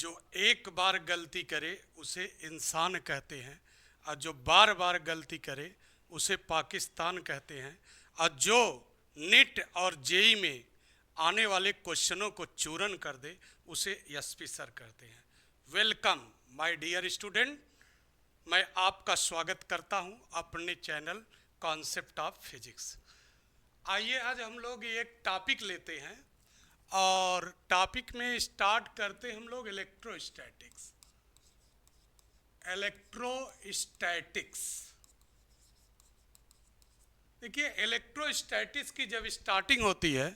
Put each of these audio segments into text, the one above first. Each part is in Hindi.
जो एक बार गलती करे उसे इंसान कहते हैं, और जो बार बार गलती करे उसे पाकिस्तान कहते हैं, और जो नीट और जेई में आने वाले क्वेश्चनों को चूरन कर दे उसे एसपी सर कहते हैं। वेलकम माय डियर स्टूडेंट, मैं आपका स्वागत करता हूं अपने चैनल कॉन्सेप्ट ऑफ फिजिक्स। आइए आज हम लोग एक टॉपिक लेते हैं और टॉपिक में स्टार्ट करते हम लोग इलेक्ट्रोस्टैटिक्स। देखिए, इलेक्ट्रोस्टैटिक्स की जब स्टार्टिंग होती है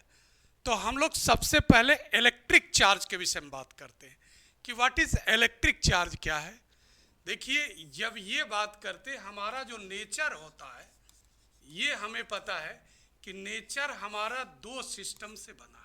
तो हम लोग सबसे पहले इलेक्ट्रिक चार्ज के विषय में बात करते हैं कि व्हाट इज इलेक्ट्रिक चार्ज, क्या है। देखिए, जब ये बात करते हमारा जो नेचर होता है, ये हमें पता है कि नेचर हमारा दो सिस्टम से बना है।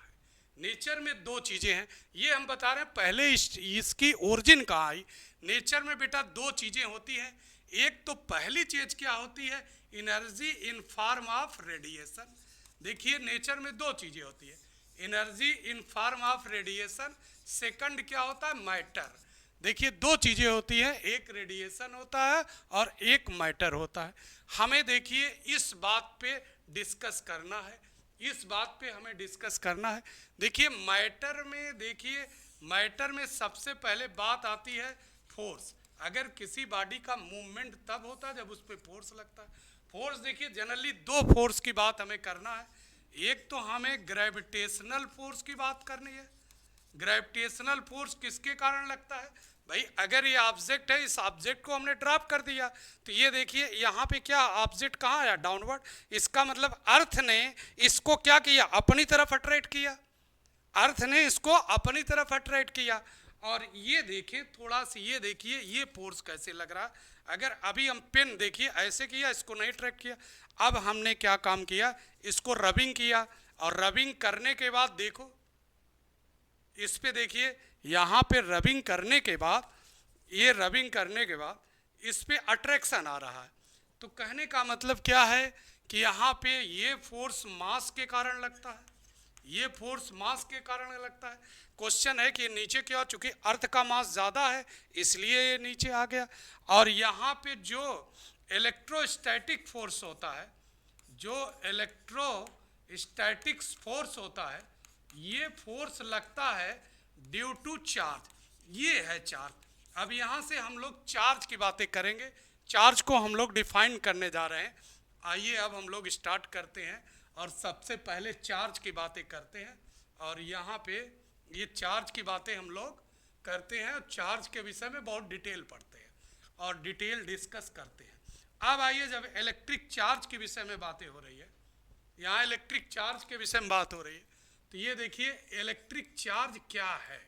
नेचर में दो चीज़ें हैं, ये हम बता रहे हैं। पहले इसकी ओरिजिन कहाँ आई। नेचर में बेटा दो चीज़ें होती हैं। एक तो पहली चीज़ क्या होती है, energy in form of radiation. देखिए, नेचर में दो चीज़ें होती है, energy in form of radiation. Second क्या होता है, मैटर। देखिए, दो चीज़ें होती हैं, एक रेडिएशन होता है और एक मैटर होता है। हमें देखिए इस बात पे डिस्कस करना है, इस बात पे हमें डिस्कस करना है। देखिए, मैटर में सबसे पहले बात आती है फोर्स। अगर किसी बॉडी का मूवमेंट तब होता है जब उस पर फोर्स लगता है। फोर्स, देखिए जनरली दो फोर्स की बात हमें करना है। एक तो हमें ग्रेविटेशनल फोर्स की बात करनी है। ग्रेविटेशनल फोर्स किसके कारण लगता है भाई, अगर ये ऑब्जेक्ट है, इस ऑब्जेक्ट को हमने ड्रॉप कर दिया तो ये देखिए यहाँ पे क्या ऑब्जेक्ट कहाँ आया, डाउनवर्ड। इसका मतलब अर्थ ने इसको क्या किया, अपनी तरफ अट्रैक्ट किया। अर्थ ने इसको अपनी तरफ अट्रैक्ट किया। और ये देखिए थोड़ा सा, ये देखिए ये फोर्स कैसे लग रहा। अगर अभी हम पेन देखिए ऐसे किया, इसको नहीं अट्रैक्ट किया। अब हमने क्या काम किया, इसको रबिंग किया, और रबिंग करने के बाद देखो इस पे, देखिए यहाँ पे रबिंग करने के बाद, ये रबिंग करने के बाद इस पे अट्रैक्शन आ रहा है। तो कहने का मतलब क्या है कि यहाँ पे ये फोर्स मास के कारण लगता है, ये फोर्स मास के कारण लगता है। क्वेश्चन है कि नीचे क्या, चूंकि अर्थ का मास ज़्यादा है इसलिए ये नीचे आ गया। और यहाँ पे जो इलेक्ट्रोस्टैटिक फोर्स होता है, जो इलेक्ट्रोस्टैटिक फोर्स होता है, ये फोर्स लगता है ड्यू टू चार्ज। ये है चार्ज। अब यहाँ से हम लोग चार्ज की बातें करेंगे, चार्ज को हम लोग डिफाइन करने जा रहे हैं। आइए अब हम लोग स्टार्ट करते हैं और सबसे पहले चार्ज की बातें करते हैं। और यहाँ पे ये चार्ज की बातें हम लोग करते हैं, चार्ज के विषय में बहुत डिटेल पढ़ते हैं और डिटेल डिस्कस करते हैं। अब आइए, जब इलेक्ट्रिक चार्ज के विषय में बातें हो रही है, यहाँ इलेक्ट्रिक चार्ज के विषय में बात हो रही है, तो ये देखिए इलेक्ट्रिक चार्ज क्या है।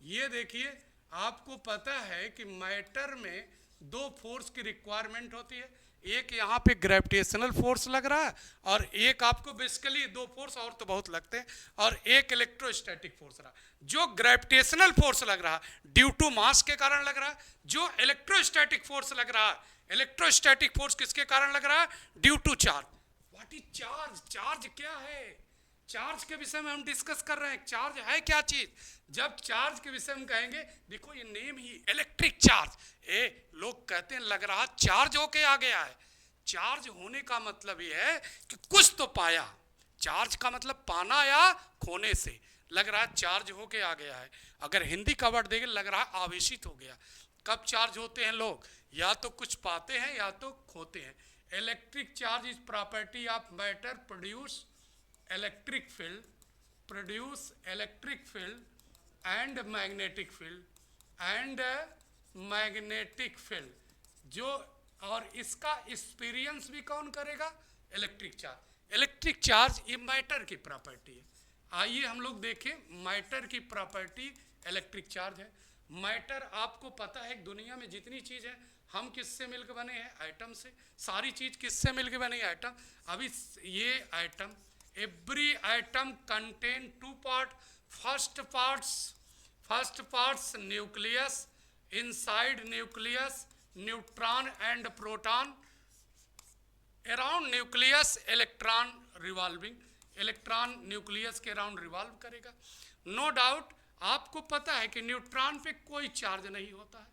ये देखिए, आपको पता है कि मैटर में दो फोर्स की रिक्वायरमेंट होती है। एक यहाँ पे ग्रेविटेशनल फोर्स लग रहा है, और एक आपको बेसिकली दो फोर्स और तो बहुत लगते हैं, और एक इलेक्ट्रोस्टैटिक फोर्स रहा। जो ग्रेविटेशनल फोर्स लग रहा ड्यू टू मास के कारण लग रहा है, जो इलेक्ट्रोस्टैटिक फोर्स लग रहा है, इलेक्ट्रोस्टैटिक फोर्स किसके कारण लग रहा है, due to charge. What is charge, charge क्या है, चार्ज के विषय में हम डिस्कस कर रहे हैं। चार्ज है क्या चीज, जब चार्ज के विषय में कहेंगे, देखो ये नेम ही इलेक्ट्रिक चार्ज। लोग कहते हैं लग रहा चार्ज होके आ गया है। चार्ज होने का मतलब ये है कि कुछ तो पाया। चार्ज का मतलब पाना या खोने से, लग रहा है चार्ज होके आ गया है। अगर हिंदी का वर्ड देखें, लग रहा है आवेशित हो गया। कब चार्ज होते हैं लोग, या तो कुछ पाते हैं या तो खोते हैं। Electric charge is property of matter produce electric field and magnetic field जो, और इसका एक्सपीरियंस भी कौन करेगा, इलेक्ट्रिक चार्ज। इलेक्ट्रिक चार्ज ये मैटर की प्रॉपर्टी है। आइए हम लोग देखें, मैटर की प्रॉपर्टी इलेक्ट्रिक चार्ज है। मैटर आपको पता है दुनिया में जितनी चीज़ है, हम किससे मिलकर बने हैं, एटम से। सारी चीज़ किससे मिलकर बनी है, एटम। अभी ये atom, every atom contain two part. First parts nucleus, inside nucleus neutron and proton, around nucleus electron revolving, electron nucleus के अराउंड रिवॉल्व करेगा। नो डाउट आपको पता है कि न्यूट्रॉन पे कोई चार्ज नहीं होता है,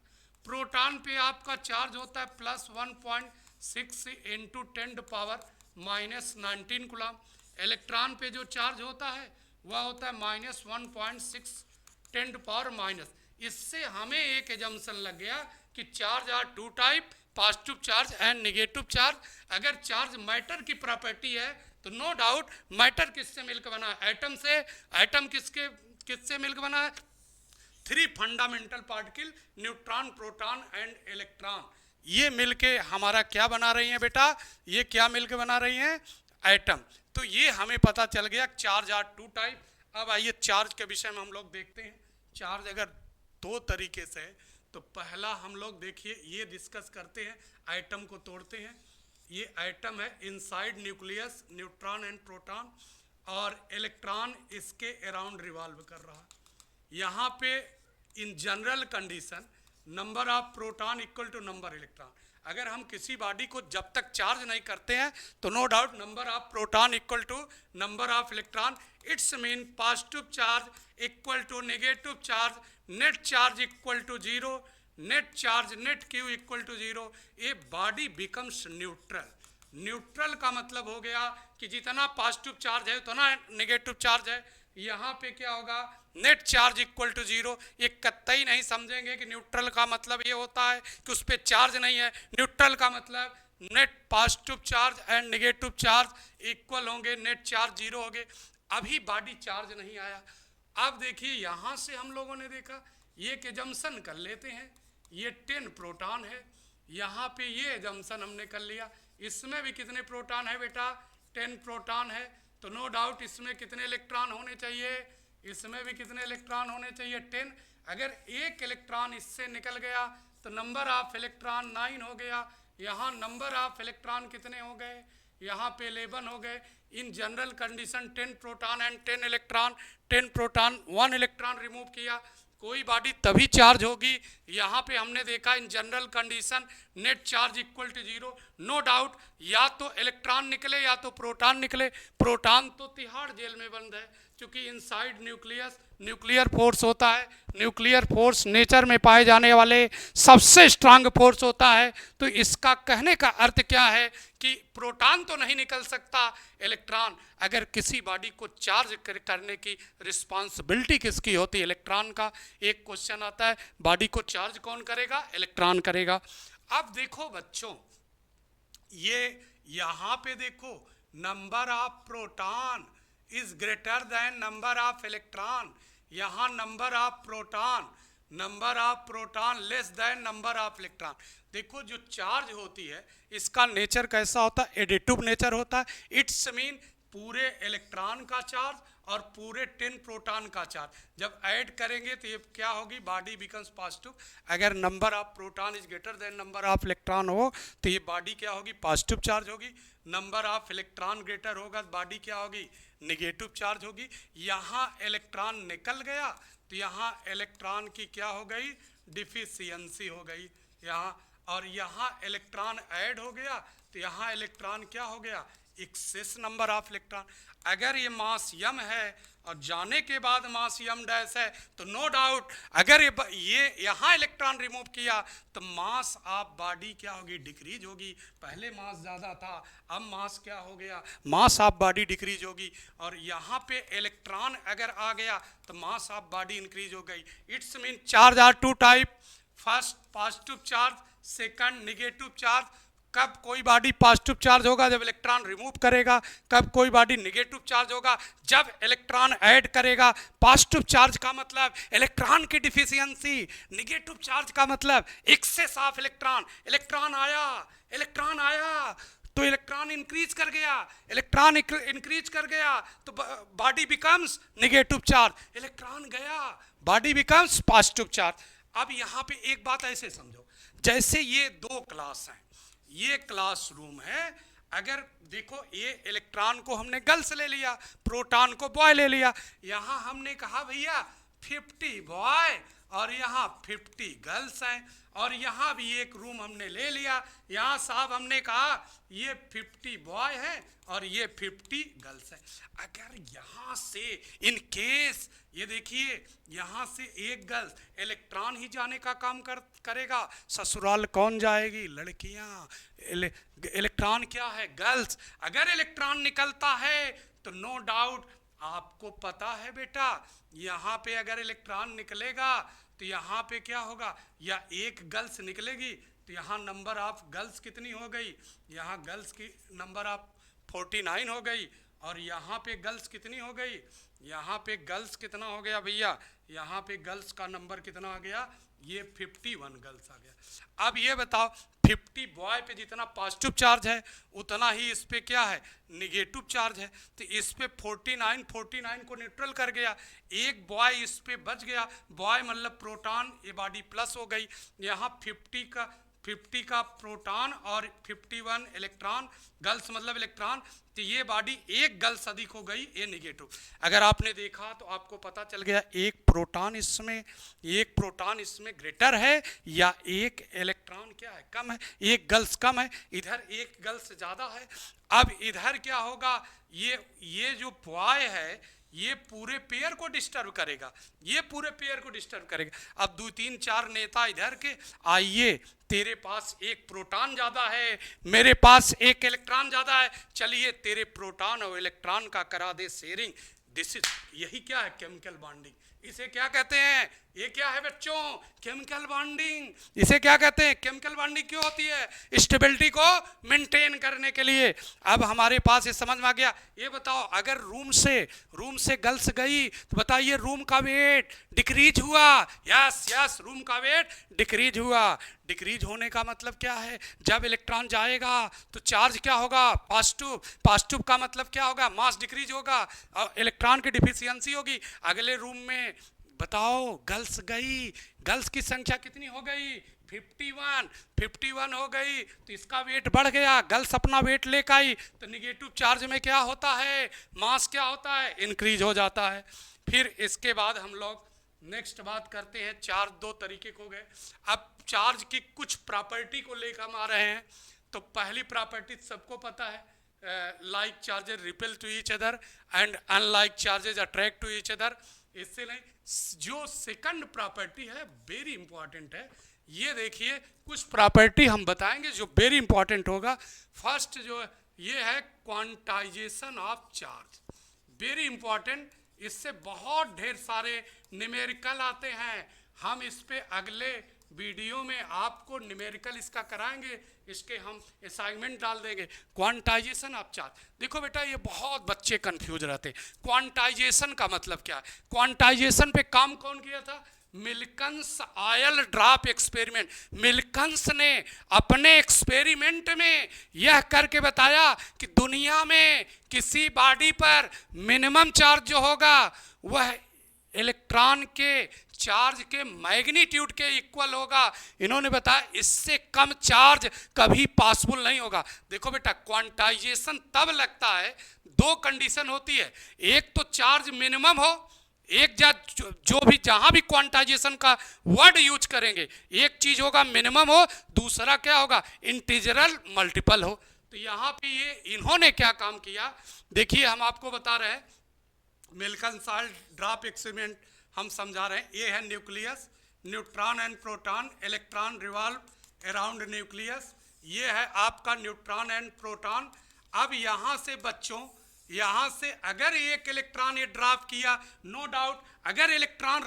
प्रोटॉन पे आपका चार्ज होता है प्लस 1.6 इंटू 10⁻⁻19 कूलम। इलेक्ट्रॉन पे जो चार्ज होता है वह होता है -1.6 10⁻⁻। इससे हमें एक एजम्पशन लग गया कि charge are two type, positive charge and negative charge. अगर चार्ज मैटर की प्रॉपर्टी है तो नो डाउट मैटर किससे मिलकर बना है? एटम से। एटम किससे मिलकर बना है? 3 fundamental particle, neutron, proton and electron. ये मिलके हमारा क्या बना रही हैं बेटा? ये क्या मिलके बना रही हैं? एटम। तो ये हमें पता चल गया चार्ज आर टू टाइप। अब आइए चार्ज के विषय में हम लोग देखते हैं। चार्ज अगर दो तरीके से है तो पहला हम लोग देखिए ये डिस्कस करते हैं, एटम को तोड़ते हैं। ये एटम है, inside nucleus neutron and proton, और इलेक्ट्रॉन इसके अराउंड रिवॉल्व कर रहा है। यहाँ पे in general condition number of proton equal to number electron. अगर हम किसी बॉडी को जब तक चार्ज नहीं करते हैं तो no doubt number of proton equal to number of electron. It's mean positive charge equal to negative charge, net charge equal to zero, net charge net Q equal to zero. A body becomes neutral. Neutral का मतलब हो गया कि जितना पॉजिटिव चार्ज है उतना नेगेटिव चार्ज है। यहाँ पे क्या होगा? Net charge equal to zero. ये कतई नहीं समझेंगे कि न्यूट्रल का मतलब ये होता है कि उस पर चार्ज नहीं है। न्यूट्रल का मतलब net positive charge and negative charge equal होंगे, नेट चार्ज जीरो होंगे। अभी बॉडी चार्ज नहीं आया। अब देखिए यहाँ से हम लोगों ने देखा, ये एक एजम्पशन कर लेते हैं, ये 10 प्रोटॉन है। यहाँ पे ये एजम्पशन हमने कर लिया। इसमें भी कितने प्रोटॉन है बेटा? 10 प्रोटॉन है। तो नो डाउट इसमें कितने इलेक्ट्रॉन होने चाहिए? इसमें भी कितने इलेक्ट्रॉन होने चाहिए? 10। अगर एक इलेक्ट्रॉन इससे निकल गया तो नंबर ऑफ इलेक्ट्रॉन 9 हो गया। यहाँ नंबर ऑफ इलेक्ट्रॉन कितने हो गए? यहाँ पे 11 हो गए। इन general condition 10 proton and 10 electron, 10 proton 1 electron remove किया, कोई बॉडी तभी चार्ज होगी। यहाँ पे हमने देखा in general condition net charge equal to zero. No doubt या तो इलेक्ट्रॉन निकले या तो प्रोटॉन निकले। प्रोटॉन तो तिहाड़ जेल में बंद है, क्योंकि इनसाइड न्यूक्लियस न्यूक्लियर फोर्स होता है। न्यूक्लियर फोर्स नेचर में पाए जाने वाले सबसे स्ट्रांग फोर्स होता है। तो इसका कहने का अर्थ क्या है कि प्रोटॉन तो नहीं निकल सकता, इलेक्ट्रॉन। अगर किसी बॉडी को चार्ज करने की रिस्पॉन्सिबिलिटी किसकी होती है? इलेक्ट्रॉन का। एक क्वेश्चन आता है, बॉडी को चार्ज कौन करेगा? इलेक्ट्रॉन करेगा। अब देखो बच्चों, ये यहाँ पे देखो number of proton is greater than number of electron. यहाँ number of proton less than number of electron. देखो जो चार्ज होती है इसका नेचर कैसा होता है? एडिटिव नेचर होता है। इट्स मीन पूरे इलेक्ट्रॉन का चार्ज और पूरे 10 प्रोटॉन का चार्ज जब ऐड करेंगे तो ये क्या होगी? Body becomes positive. अगर number of proton is greater than number of electron हो तो ये बॉडी क्या होगी? पॉजिटिव चार्ज होगी। नंबर ऑफ इलेक्ट्रॉन ग्रेटर होगा तो बॉडी क्या होगी? नेगेटिव चार्ज होगी। यहाँ इलेक्ट्रॉन निकल गया तो यहाँ इलेक्ट्रॉन की क्या हो गई? डिफिशियंसी हो गई यहाँ। और यहाँ इलेक्ट्रॉन ऐड हो गया तो यहाँ इलेक्ट्रॉन क्या हो गया? Excess number of electron. अगर ये मास यम है और जाने के बाद मास यम डैश है तो नो डाउट अगर ये यहाँ इलेक्ट्रॉन रिमूव किया तो मास ऑफ बॉडी क्या होगी? डिक्रीज होगी। पहले मास ज़्यादा था, अब मास क्या हो गया? मास ऑफ बॉडी डिक्रीज होगी। और यहाँ पे इलेक्ट्रॉन अगर आ गया तो मास ऑफ बॉडी इंक्रीज हो गई। It's mean charge are two type, first positive charge, second negative charge. कब कोई बॉडी पॉजिटिव चार्ज होगा? जब इलेक्ट्रॉन रिमूव करेगा। कब कोई बॉडी नेगेटिव चार्ज होगा? जब इलेक्ट्रॉन ऐड करेगा। पॉजिटिव चार्ज का मतलब इलेक्ट्रॉन की डिफिशियंसी, नेगेटिव चार्ज का मतलब एक्सेस ऑफ इलेक्ट्रॉन। इलेक्ट्रॉन आया तो इलेक्ट्रॉन इंक्रीज कर गया। इलेक्ट्रॉन इंक्रीज कर गया तो body becomes negative charge. Electron गया, बॉडी बिकम्स पॉजिटिव चार्ज। अब यहाँ पे एक बात ऐसे समझो, जैसे ये दो क्लास हैं, ये क्लासरूम है। अगर देखो ये इलेक्ट्रॉन को हमने गर्ल्स ले लिया, प्रोटॉन को बॉय ले लिया। यहाँ हमने कहा भैया 50 बॉय और यहाँ 50 गर्ल्स हैं, और यहाँ भी एक रूम हमने ले लिया। यहाँ साहब हमने कहा ये 50 बॉय हैं और ये 50 गर्ल्स हैं। अगर यहाँ से इन केस ये देखिए यहाँ से एक गर्ल्स, इलेक्ट्रॉन ही जाने का काम करेगा, ससुराल कौन जाएगी? लड़कियाँ। इलेक्ट्रॉन क्या है? गर्ल्स। अगर इलेक्ट्रॉन निकलता है तो नो डाउट आपको पता है बेटा, यहाँ पे अगर इलेक्ट्रॉन निकलेगा तो यहाँ पे क्या होगा? या एक गर्ल्स निकलेगी तो यहाँ नंबर ऑफ गर्ल्स कितनी हो गई? यहाँ गर्ल्स की नंबर ऑफ 49 हो गई, और यहाँ पे गर्ल्स कितनी हो गई? यहाँ पे गर्ल्स कितना हो गया भैया? यहाँ पे गर्ल्स का नंबर कितना आ गया? ये 51 गर्ल्स आ गया। अब ये बताओ 50 बॉय पे जितना पॉजिटिव चार्ज है उतना ही इस पे क्या है? निगेटिव चार्ज है। तो इस पे 49 को न्यूट्रल कर गया, एक बॉय इस पे बच गया। बॉय मतलब प्रोटॉन, ये बॉडी प्लस हो गई। यहाँ 50 का प्रोटॉन और 51 इलेक्ट्रॉन, गर्ल्स मतलब इलेक्ट्रॉन, तो ये बॉडी एक गर्ल्स अधिक हो गई, ये निगेटिव। अगर आपने देखा तो आपको पता चल गया एक प्रोटॉन इसमें ग्रेटर है या एक इलेक्ट्रॉन क्या है? कम है, एक गर्ल्स कम है, इधर एक गर्ल्स ज़्यादा है। अब इधर क्या होगा? ये जो बॉय है ये पूरे पेयर को डिस्टर्ब करेगा, ये पूरे पेयर को डिस्टर्ब करेगा। अब 2 3 4 नेता इधर के, आइए तेरे पास एक प्रोटॉन ज़्यादा है, मेरे पास एक इलेक्ट्रॉन ज़्यादा है, चलिए तेरे प्रोटॉन और इलेक्ट्रॉन का करा दे शेयरिंग। दिस इज, यही क्या है? Chemical bonding. इसे क्या कहते हैं? ये क्या है बच्चों? Chemical bonding. इसे क्या कहते हैं? केमिकल बॉन्डिंग क्यों होती है? स्टेबिलिटी को मेंटेन करने के लिए। अब हमारे पास ये समझ में आ गया। ये बताओ अगर रूम से गर्ल्स गई तो बताइए रूम का वेट डिक्रीज हुआ? यस, रूम का वेट डिक्रीज हुआ। डिक्रीज होने का मतलब क्या है? जब इलेक्ट्रॉन जाएगा तो चार्ज क्या होगा? पॉजिटिव का मतलब क्या होगा? मास डिक्रीज होगा और इलेक्ट्रॉन की डिफिशियंसी होगी। अगले रूम में बताओ गर्ल्स गई, गर्ल्स की संख्या कितनी हो गई? 51 हो गई, तो इसका वेट बढ़ गया, गर्ल्स अपना वेट लेकर आई, तो निगेटिव चार्ज में क्या होता है? मास क्या होता है? इंक्रीज हो जाता है। फिर इसके बाद हम लोग नेक्स्ट बात करते हैं। चार्ज दो तरीके को गए। अब चार्ज की कुछ प्रॉपर्टी को लेकर हम आ रहे हैं। तो पहली प्रॉपर्टी सबको पता है, like charges repel to each other and unlike charges attract to each other. इससे नहीं, जो सेकंड प्रॉपर्टी है वेरी इंपॉर्टेंट है। ये देखिए कुछ प्रॉपर्टी हम बताएंगे जो वेरी इंपॉर्टेंट होगा। फर्स्ट जो ये है quantization of charge, very important. इससे बहुत ढेर सारे न्यूमेरिकल आते हैं। हम इस पे अगले वीडियो में आपको न्यूमेरिकल इसका कराएंगे, इसके हम असाइनमेंट डाल देंगे। क्वांटाइजेशन ऑफ चार्ज, देखो बेटा ये बहुत बच्चे कंफ्यूज रहते हैं। क्वांटाइजेशन का मतलब क्या है? क्वांटाइजेशन पे काम कौन किया था? मिल्कन्स ऑयल ड्रॉप एक्सपेरिमेंट। मिल्कन्स ने अपने एक्सपेरिमेंट में यह करके बताया कि दुनिया में किसी बॉडी पर मिनिमम चार्ज जो होगा वह इलेक्ट्रॉन के चार्ज के मैग्नीट्यूड के इक्वल होगा। इन्होंने बताया इससे कम चार्ज कभी पॉसिबल नहीं होगा। देखो बेटा क्वांटाइजेशन तब लगता है, दो कंडीशन होती है। एक तो चार्ज मिनिमम हो, एक जो भी जहां भी क्वांटाइजेशन का वर्ड यूज करेंगे, एक चीज होगा मिनिमम हो, दूसरा क्या होगा? इंटीजरल मल्टीपल हो। तो यहाँ पे ये इन्होंने क्या काम किया देखिए, हम आपको बता रहे हैं। मिल्कन्स ऑयल ड्रॉप एक्सपेरिमेंट हम समझा रहे हैं। ये है nucleus, neutron and proton, electron revolve around nucleus. ये है आपका न्यूट्रॉन एंड प्रोटॉन। अब यहाँ से बच्चों, यहाँ से अगर एक इलेक्ट्रॉन ये ड्रॉप किया, नो डाउट अगर इलेक्ट्रॉन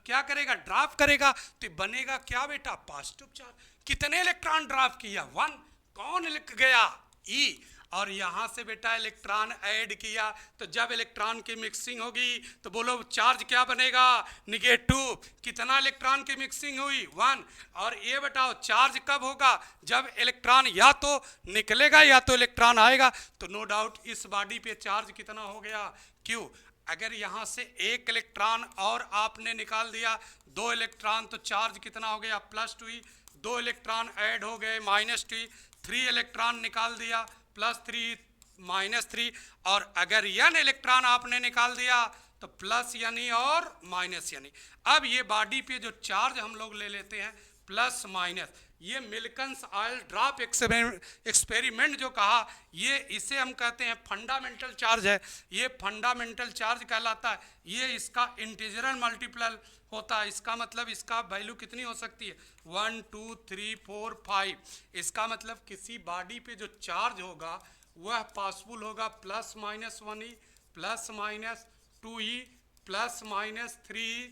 क्या करेगा? ड्रॉप करेगा, तो बनेगा क्या बेटा? Positive charge. कितने इलेक्ट्रॉन ड्रॉप किया? 1। कौन लिख गया? ई। और यहाँ से बेटा इलेक्ट्रॉन ऐड किया, तो जब इलेक्ट्रॉन की मिक्सिंग होगी तो बोलो चार्ज क्या बनेगा? निगेटिव। कितना इलेक्ट्रॉन की मिक्सिंग हुई? 1। और ये बताओ चार्ज कब होगा? जब इलेक्ट्रॉन या तो निकलेगा या तो इलेक्ट्रॉन आएगा। तो नो डाउट इस बॉडी पे चार्ज कितना हो गया? क्यों? अगर यहाँ से एक इलेक्ट्रॉन और आपने निकाल दिया, 2 इलेक्ट्रॉन, तो चार्ज कितना हो गया? +2। 2 इलेक्ट्रॉन ऐड हो गए -2। 3 इलेक्ट्रॉन निकाल दिया, +3 -3। और अगर n इलेक्ट्रॉन आपने निकाल दिया तो प्लस यानी और माइनस यानी। अब ये बॉडी पे जो चार्ज हम लोग ले लेते हैं प्लस माइनस, ये मिल्कन्स ऑयल ड्रॉप एक्सपेरिमेंट जो कहा, ये इसे हम कहते हैं फंडामेंटल चार्ज है, ये फंडामेंटल चार्ज कहलाता है। ये इसका इंटीजरल मल्टीपल होता है, इसका मतलब इसका वैल्यू कितनी हो सकती है 1 2 3 4 5। इसका मतलब किसी बॉडी पे जो चार्ज होगा वह पॉसिबल होगा plus minus 1e plus minus 2e plus minus 3e।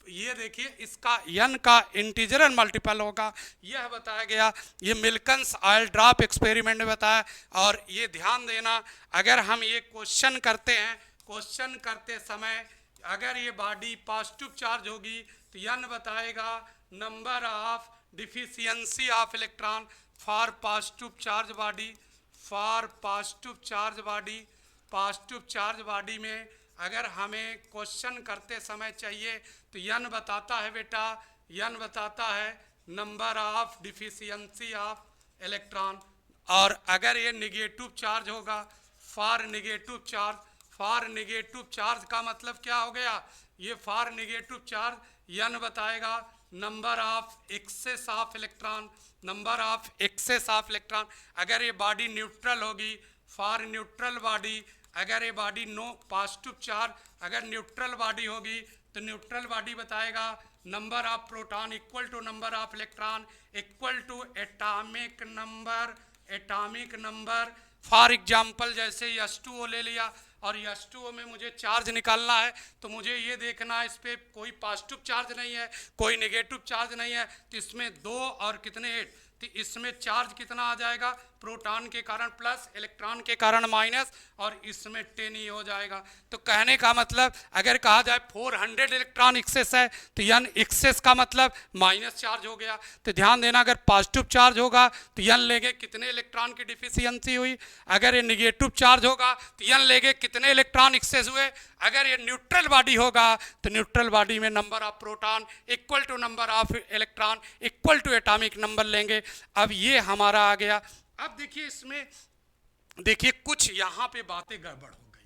ये देखिए इसका n का इंटीजरल मल्टीपल होगा, यह बताया गया, ये मिल्कन्स ऑयल ड्रॉप एक्सपेरिमेंट में बताया। और ये ध्यान देना, अगर हम ये क्वेश्चन करते हैं, क्वेश्चन करते समय अगर ये बॉडी पॉजिटिव चार्ज होगी तो n बताएगा number of deficiency of electron for positive charge body, for positive charge body. Positive charge body में अगर हमें क्वेश्चन करते समय चाहिए तो n बताता है बेटा, n बताता है number of deficiency of electron. और अगर ये निगेटिव चार्ज होगा for negative charge, for negative charge का मतलब क्या हो गया, ये फॉर निगेटिव चार्ज n बताएगा number of excess of electron, number of excess of electron. अगर ये बॉडी न्यूट्रल होगी फॉर न्यूट्रल बॉडी, अगर ये बॉडी नो पॉजिटिव चार्ज, अगर न्यूट्रल बॉडी होगी तो न्यूट्रल बॉडी बताएगा number of proton equal to number of electron equal to atomic number, atomic number. For example जैसे H2O ले लिया और H2O में मुझे चार्ज निकालना है तो मुझे ये देखना है इस पर कोई पॉजिटिव चार्ज नहीं है, कोई नेगेटिव चार्ज नहीं है, तो इसमें 2 और कितने 8, तो इसमें चार्ज कितना आ जाएगा, प्रोटॉन के कारण प्लस, इलेक्ट्रॉन के कारण माइनस, और इसमें 10 ही हो जाएगा। तो कहने का मतलब अगर कहा जाए 400 इलेक्ट्रॉन एक्सेस है तो n एक्सेस का मतलब माइनस चार्ज हो गया। तो ध्यान देना, अगर पॉजिटिव चार्ज होगा तो n लेंगे कितने इलेक्ट्रॉन की डिफिशियंसी हुई, अगर ये निगेटिव चार्ज होगा तो n लेंगे कितने इलेक्ट्रॉन एक्सेस हुए, अगर ये न्यूट्रल बॉडी होगा तो न्यूट्रल बॉडी में number of proton equal to number of electron equal to atomic number लेंगे। अब ये हमारा आ गया। अब देखिए इसमें देखिए कुछ यहाँ पे बातें गड़बड़ हो गई,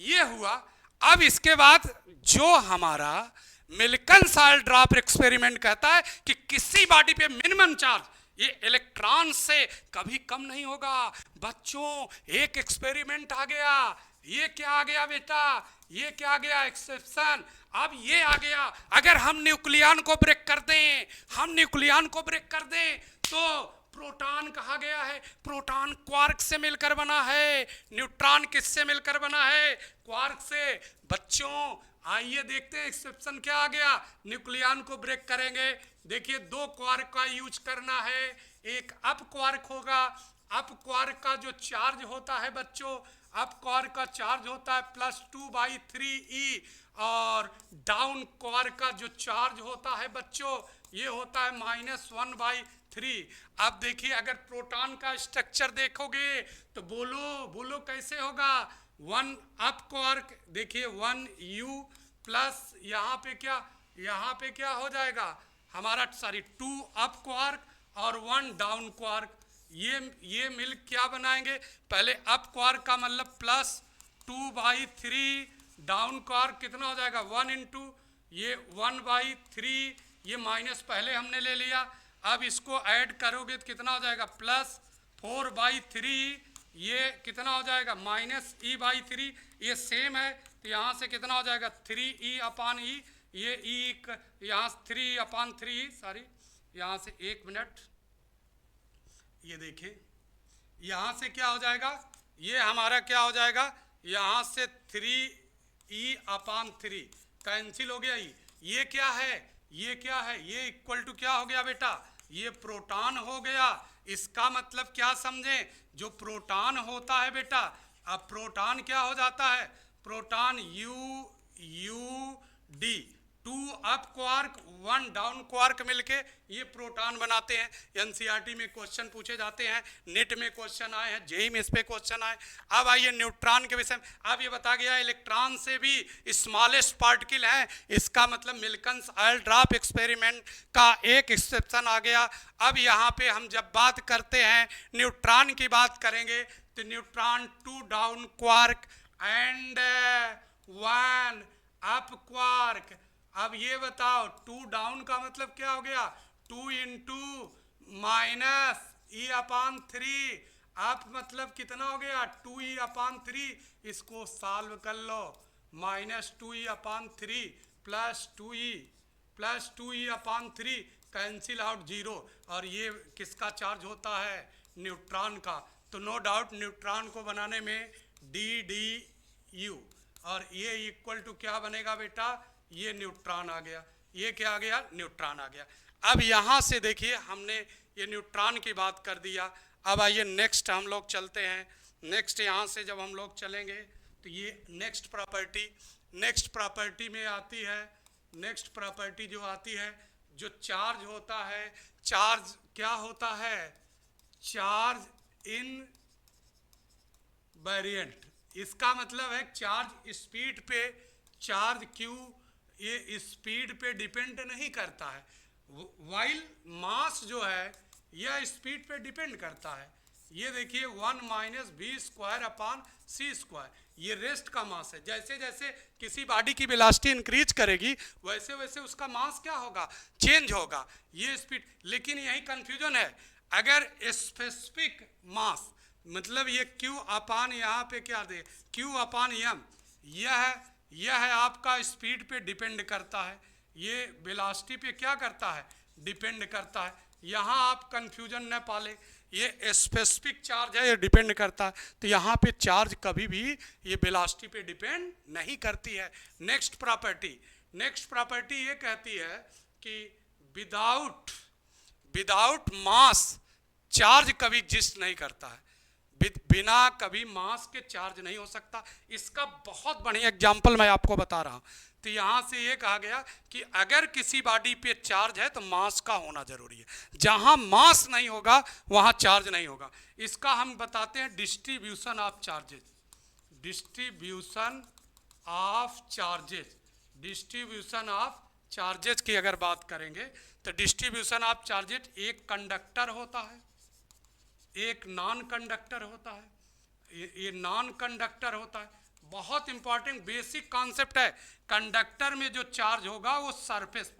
ये हुआ। अब इसके बाद जो हमारा मिल्कन्स ऑयल ड्रॉप एक्सपेरिमेंट कहता है कि किसी बॉडी पे मिनिमम चार्ज ये इलेक्ट्रॉन से कभी कम नहीं होगा। बच्चों एक एक्सपेरिमेंट आ गया, ये क्या आ गया बेटा, ये क्या आ गया एक्सेप्शन। अब ये आ गया, अगर हम न्यूक्लियन को ब्रेक कर दें, हम न्यूक्लियन को ब्रेक कर दें तो प्रोटॉन कहा गया है, प्रोटॉन क्वार्क से मिलकर बना है, न्यूट्रॉन किससे मिलकर बना है, क्वार्क से। बच्चों आइए देखते हैं एक्सेप्शन क्या आ गया, न्यूक्लियन को ब्रेक करेंगे। देखिए 2 क्वार्क का यूज करना है, एक अप क्वार्क होगा, अप क्वार्क का जो चार्ज होता है बच्चों, अप क्वार्क का चार्ज होता है +2/3e, और डाउन क्वार्क का जो चार्ज होता है बच्चों ये होता है -1/3। अब देखिए अगर प्रोटॉन का स्ट्रक्चर देखोगे तो बोलो कैसे होगा, 1 अप क्वार्क, देखिए 1u प्लस यहाँ पे क्या हो जाएगा हमारा, सॉरी 2 अप क्वार्क और 1 डाउन क्वार्क। ये मिल क्या बनाएंगे, पहले अप क्वार्क का मतलब +2/3, डाउन क्वार्क कितना हो जाएगा 1 इंटू ये 1/3, ये माइनस पहले हमने ले लिया। अब इसको ऐड करोगे तो कितना हो जाएगा +4/3, ये कितना हो जाएगा -e/3, ये सेम है तो यहाँ से कितना हो जाएगा 3e/e, ये e यहाँ 3/3, सॉरी यहाँ से 1 मिनट, ये देखिए यहाँ से क्या हो जाएगा, ये हमारा क्या हो जाएगा, यहाँ से 3e/3 कैंसिल हो गया। ये क्या है, ये क्या है, ये इक्वल टू क्या हो गया बेटा, ये प्रोटॉन हो गया। इसका मतलब क्या समझें, जो प्रोटॉन होता है बेटा, अब प्रोटॉन क्या हो जाता है, proton UUD, 2 up quark 1 down quark मिलके ये प्रोटॉन बनाते हैं। एनसीईआरटी में क्वेश्चन पूछे जाते हैं, नेट में क्वेश्चन आए हैं, जेईई में इस पे क्वेश्चन आए। अब आइए न्यूट्रॉन के विषय में। अब ये बता गया इलेक्ट्रॉन से भी स्मॉलेस्ट पार्टिकल है, इसका मतलब मिल्कन्स ऑयल ड्रॉप एक्सपेरिमेंट का एक एक्सेप्शन आ गया। अब यहाँ पे हम जब बात करते हैं न्यूट्रॉन की बात करेंगे तो neutron 2 down quark and 1 up quark. अब ये बताओ 2 डाउन का मतलब क्या हो गया, 2 इंटू माइनस ई अपान 3। अप मतलब कितना हो गया, 2 ई अपान 3। इसको सॉल्व कर लो, माइनस 2 ई अपान 3 प्लस 2 ई अपान 3, कैंसिल आउट 0। और ये किसका चार्ज होता है, न्यूट्रॉन का। तो नो डाउट न्यूट्रॉन को बनाने में डी डी यू, और ये इक्वल टू क्या बनेगा बेटा, ये न्यूट्रॉन आ गया। ये क्या आ गया, न्यूट्रॉन आ गया। अब यहाँ से देखिए हमने ये न्यूट्रॉन की बात कर दिया। अब आइए नेक्स्ट हम लोग चलते हैं। नेक्स्ट यहाँ से जब हम लोग चलेंगे तो ये नेक्स्ट प्रॉपर्टी में आती है। नेक्स्ट प्रॉपर्टी जो आती है, जो चार्ज होता है, चार्ज क्या होता है, चार्ज इन वेरिएंट। इसका मतलब है चार्ज स्पीड पे, चार्ज क्यू ये स्पीड पे डिपेंड नहीं करता है, वाइल मास जो है यह स्पीड पे डिपेंड करता है। ये देखिए 1 minus v square upon c square, ये रेस्ट का मास है। जैसे जैसे किसी बॉडी की वेलोसिटी इंक्रीज करेगी वैसे वैसे उसका मास क्या होगा, चेंज होगा, ये स्पीड। लेकिन यही कंफ्यूजन है, अगर स्पेसिफिक मास मतलब ये Q अपान यहाँ पे क्या दे, Q अपान एम, यह है आपका स्पीड पे डिपेंड करता है, ये वेलोसिटी पे क्या करता है, डिपेंड करता है। यहाँ आप कंफ्यूजन न पाले, ये स्पेसिफिक चार्ज है, ये डिपेंड करता है। तो यहाँ पे चार्ज कभी भी ये वेलोसिटी पे डिपेंड नहीं करती है। नेक्स्ट प्रॉपर्टी ये कहती है कि विदाउट मास चार्ज कभी एग्जिस्ट नहीं करता है, बिना कभी मास के चार्ज नहीं हो सकता। इसका बहुत बढ़िया एग्जांपल मैं आपको बता रहा हूं। तो यहां से ये कहा गया कि अगर किसी बॉडी पे चार्ज है तो मास का होना जरूरी है, जहां मास नहीं होगा वहां चार्ज नहीं होगा। इसका हम बताते हैं distribution of charges. Distribution of charges की अगर बात करेंगे तो डिस्ट्रीब्यूशन ऑफ चार्जेस, एक कंडक्टर होता है, एक नॉन कंडक्टर होता है। ये नॉन कंडक्टर होता है, बहुत इंपॉर्टेंट बेसिक कॉन्सेप्ट है। कंडक्टर में जो चार्ज होगा वो सरफेस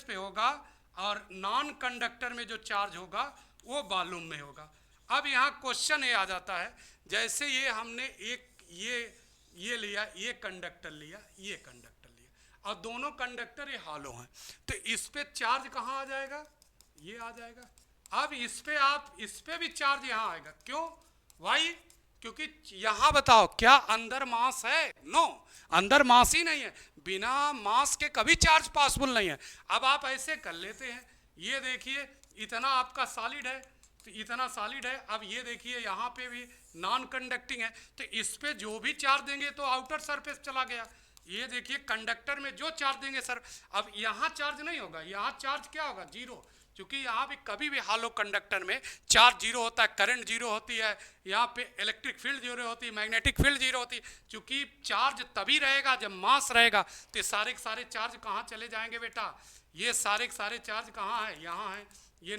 पे होगा, और नॉन कंडक्टर में जो चार्ज होगा वो वॉल्यूम में होगा। अब यहाँ क्वेश्चन ये आ जाता है, जैसे ये हमने एक ये लिया, ये कंडक्टर लिया, ये कंडक्टर लिया, और दोनों कंडक्टर ये हॉलो हैं, तो इस पे चार्ज कहाँ आ जाएगा, ये आ जाएगा। अब इस पे भी चार्ज यहाँ आएगा, क्यों, वाई, क्योंकि यहाँ बताओ क्या अंदर मास है, नो, अंदर मास ही नहीं है, बिना मास के कभी चार्ज पॉसिबल नहीं है। अब आप ऐसे कर लेते हैं, ये देखिए इतना आपका सॉलिड है, तो इतना सॉलिड है। अब ये देखिए यहाँ पे भी नॉन कंडक्टिंग है, तो इस पे जो भी चार्ज देंगे तो आउटर सरफेस चला गया। ये देखिए कंडक्टर में जो चार्ज देंगे सर, अब यहाँ चार्ज नहीं होगा, यहाँ चार्ज क्या होगा, जीरो, क्योंकि यहाँ भी कभी भी हॉलो कंडक्टर में चार्ज जीरो होता है, करंट जीरो होती है, यहाँ पे इलेक्ट्रिक फील्ड जीरो होती है, मैग्नेटिक फील्ड जीरो होती है। क्योंकि चार्ज तभी रहेगा जब मास रहेगा। तो सारे के सारे चार्ज कहाँ चले जाएंगे बेटा, ये सारे के सारे चार्ज कहाँ है, यहाँ है, ये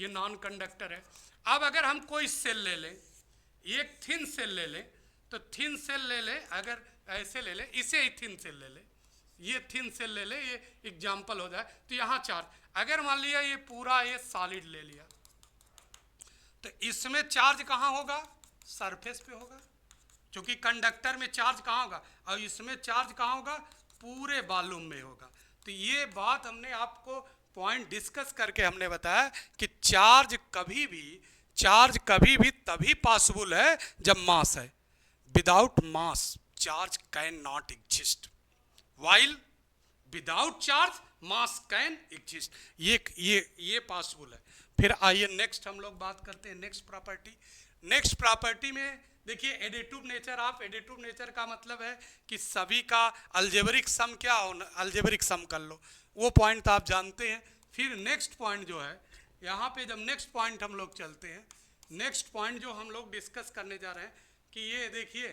नॉन कंडक्टर है। अब अगर हम कोई सेल ले लें, एक थिन सेल ले लें, तो थिन सेल ले लें, अगर ऐसे ले लें, इसे ही थिन सेल ले लें, ये थिन सेल ले ले, ये एग्जाम्पल हो जाए। तो यहाँ चार्ज, अगर मान लिया ये पूरा ये सॉलिड ले लिया, तो इसमें चार्ज कहाँ होगा, सरफेस पे होगा, क्योंकि कंडक्टर में चार्ज कहाँ होगा, और इसमें चार्ज कहाँ होगा, पूरे वॉल्यूम में होगा। तो ये बात हमने आपको पॉइंट डिस्कस करके हमने बताया कि चार्ज कभी भी तभी पॉसिबल है जब मास है। Without mass charge can not exist, while without charge mass can exist. ये पॉसिबल है। फिर आइए नेक्स्ट हम लोग बात करते हैं नेक्स्ट प्रॉपर्टी में देखिए additive nature of. Additive nature का मतलब है कि सभी का अलजेब्रिक सम क्या होना, अलजेब्रिक सम कर लो, वो पॉइंट तो आप जानते हैं। फिर नेक्स्ट पॉइंट जो है यहाँ पे, जब नेक्स्ट पॉइंट हम लोग चलते हैं, नेक्स्ट पॉइंट जो हम लोग डिस्कस करने जा रहे हैं कि ये देखिए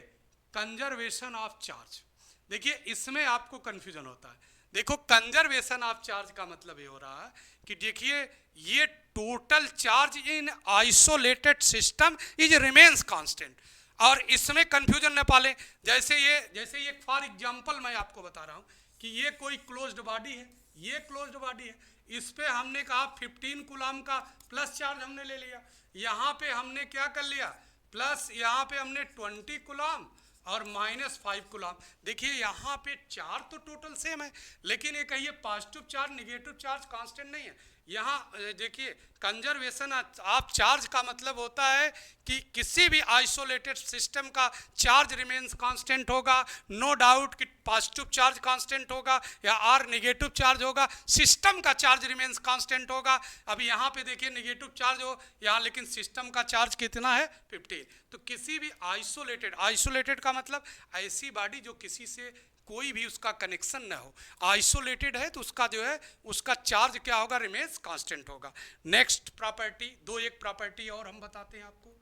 कंजर्वेशन ऑफ चार्ज। देखिए इसमें आपको कंफ्यूजन होता है। देखो कंजर्वेशन ऑफ चार्ज का मतलब ये हो रहा है कि देखिए ये total charge in isolated system is remains constant. और इसमें कंफ्यूजन न पालें। जैसे ये फॉर एग्जांपल मैं आपको बता रहा हूं कि ये कोई क्लोज्ड बॉडी है, ये क्लोज्ड बॉडी है, इस पे हमने कहा 15 कूलम का प्लस चार्ज हमने ले लिया, यहाँ पे हमने क्या कर लिया प्लस, यहाँ पे हमने 20 कूलम और -5 कूलम। देखिए यहाँ पे चार्ज तो टोटल सेम है, लेकिन ये कहिए positive charge negative charge constant नहीं है। यहाँ देखिए कंजर्वेशन ऑफ चार्ज का मतलब होता है कि किसी भी आइसोलेटेड सिस्टम का चार्ज रिमेन्स कांस्टेंट होगा, नो डाउट कि पॉजिटिव चार्ज कांस्टेंट होगा या आर नेगेटिव चार्ज होगा, सिस्टम का चार्ज रिमेन्स कांस्टेंट होगा। अब यहाँ पे देखिए नेगेटिव चार्ज हो यहाँ, लेकिन सिस्टम का चार्ज कितना है 50। तो किसी भी आइसोलेटेड का मतलब ऐसी बॉडी जो किसी से कोई भी उसका कनेक्शन ना हो, आइसोलेटेड है तो उसका जो है उसका चार्ज क्या होगा रिमेन्स कांस्टेंट होगा। नेक्स्ट प्रॉपर्टी, एक प्रॉपर्टी और हम बताते हैं आपको।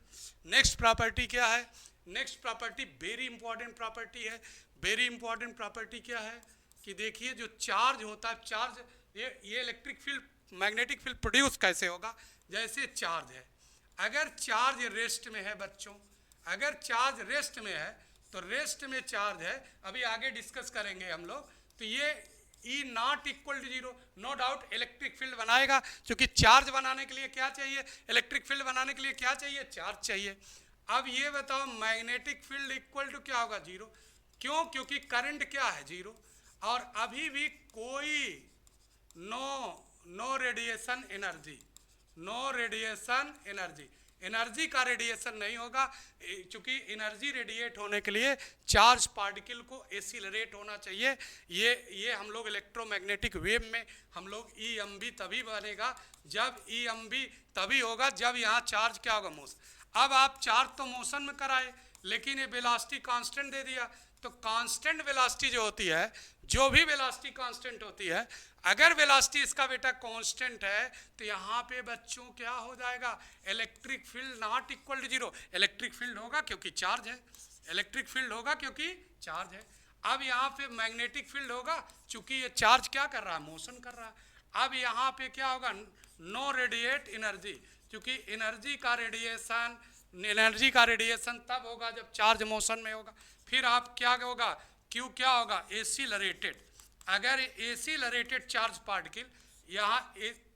नेक्स्ट प्रॉपर्टी क्या है, next property very important property है। वेरी इंपॉर्टेंट प्रॉपर्टी क्या है कि देखिए जो चार्ज होता है, चार्ज ये electric field magnetic field produce कैसे होगा, जैसे चार्ज है, अगर चार्ज रेस्ट में है बच्चों, अगर चार्ज रेस्ट में है तो रेस्ट में चार्ज है, अभी आगे डिस्कस करेंगे हम लोग, तो ये E not equal to 0, no doubt electric field बनाएगा, क्योंकि चार्ज बनाने के लिए क्या चाहिए, इलेक्ट्रिक फील्ड बनाने के लिए क्या चाहिए, चार्ज चाहिए। अब ये बताओ मैग्नेटिक फील्ड इक्वल टू क्या होगा 0, क्यों, क्योंकि करंट क्या है 0, और अभी भी कोई no radiation energy, no radiation energy, energy का रेडिएशन नहीं होगा, क्योंकि एनर्जी रेडिएट होने के लिए चार्ज पार्टिकल को एसिलरेट होना चाहिए। ये हम लोग इलेक्ट्रोमैग्नेटिक वेव में हम लोग EMB तभी बनेगा जब EMB तभी होगा जब यहाँ चार्ज क्या होगा, मोशन। अब आप चार्ज तो मोशन में कराए, लेकिन ये वेलोसिटी कांस्टेंट दे दिया, तो कांस्टेंट वेलोसिटी जो होती है, जो भी वेलोसिटी कांस्टेंट होती है, अगर वेलोसिटी इसका बेटा कांस्टेंट है तो यहाँ पे बच्चों क्या हो जाएगा, electric field not equal to 0, electric field होगा क्योंकि चार्ज है, इलेक्ट्रिक फील्ड होगा क्योंकि चार्ज है। अब यहाँ पे मैग्नेटिक फील्ड होगा क्योंकि ये चार्ज क्या कर रहा है, मोशन कर रहा है। अब यहाँ पे क्या होगा, नो रेडिएट एनर्जी, क्योंकि एनर्जी का रेडिएशन तब होगा जब चार्ज मोशन में होगा। फिर आप क्या होगा, क्यू क्या होगा, एसिलरेटेड, अगर एसिलरेटेड चार्ज पार्टिकल, यहाँ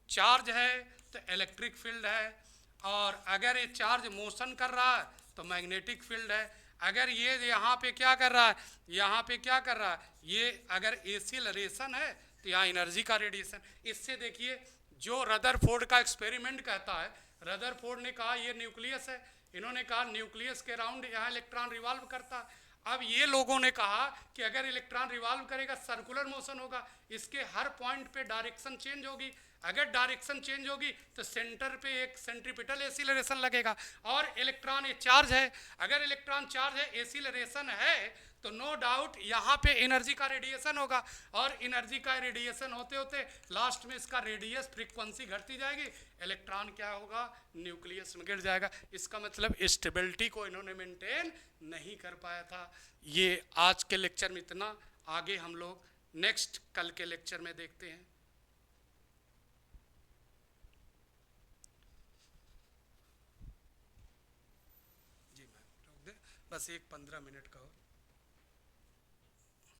चार्ज है तो इलेक्ट्रिक फील्ड है, और अगर ये चार्ज मोशन कर रहा है तो मैग्नेटिक फील्ड है। अगर ये यहाँ पे क्या कर रहा है, यहाँ पे क्या कर रहा है, ये अगर एसिलरेशन है तो यहाँ एनर्जी का रेडिएशन। इससे देखिए जो रदरफोर्ड का एक्सपेरिमेंट कहता है, रदरफोर्ड ने कहा ये न्यूक्लियस है, इन्होंने कहा न्यूक्लियस के राउंड यहाँ इलेक्ट्रॉन रिवॉल्व करता है। अब ये लोगों ने कहा कि अगर इलेक्ट्रॉन रिवॉल्व करेगा सर्कुलर मोशन होगा, इसके हर पॉइंट पे डायरेक्शन चेंज होगी, अगर डायरेक्शन चेंज होगी तो सेंटर पे एक सेंट्रीपिटल एसिलरेशन लगेगा, और इलेक्ट्रॉन ये चार्ज है, अगर इलेक्ट्रॉन चार्ज है एसिलरेशन है तो नो डाउट यहाँ पे एनर्जी का रेडिएशन होगा, और एनर्जी का रेडिएशन होते होते लास्ट में इसका रेडियस फ्रीक्वेंसी घटती जाएगी, इलेक्ट्रॉन क्या होगा, न्यूक्लियस में गिर जाएगा। इसका मतलब स्टेबिलिटी को इन्होंने मेंटेन नहीं कर पाया था। ये आज के लेक्चर में इतना, आगे हम लोग नेक्स्ट कल के लेक्चर में देखते हैं। जी मैम रोक दे, बस एक 15 मिनट का हो।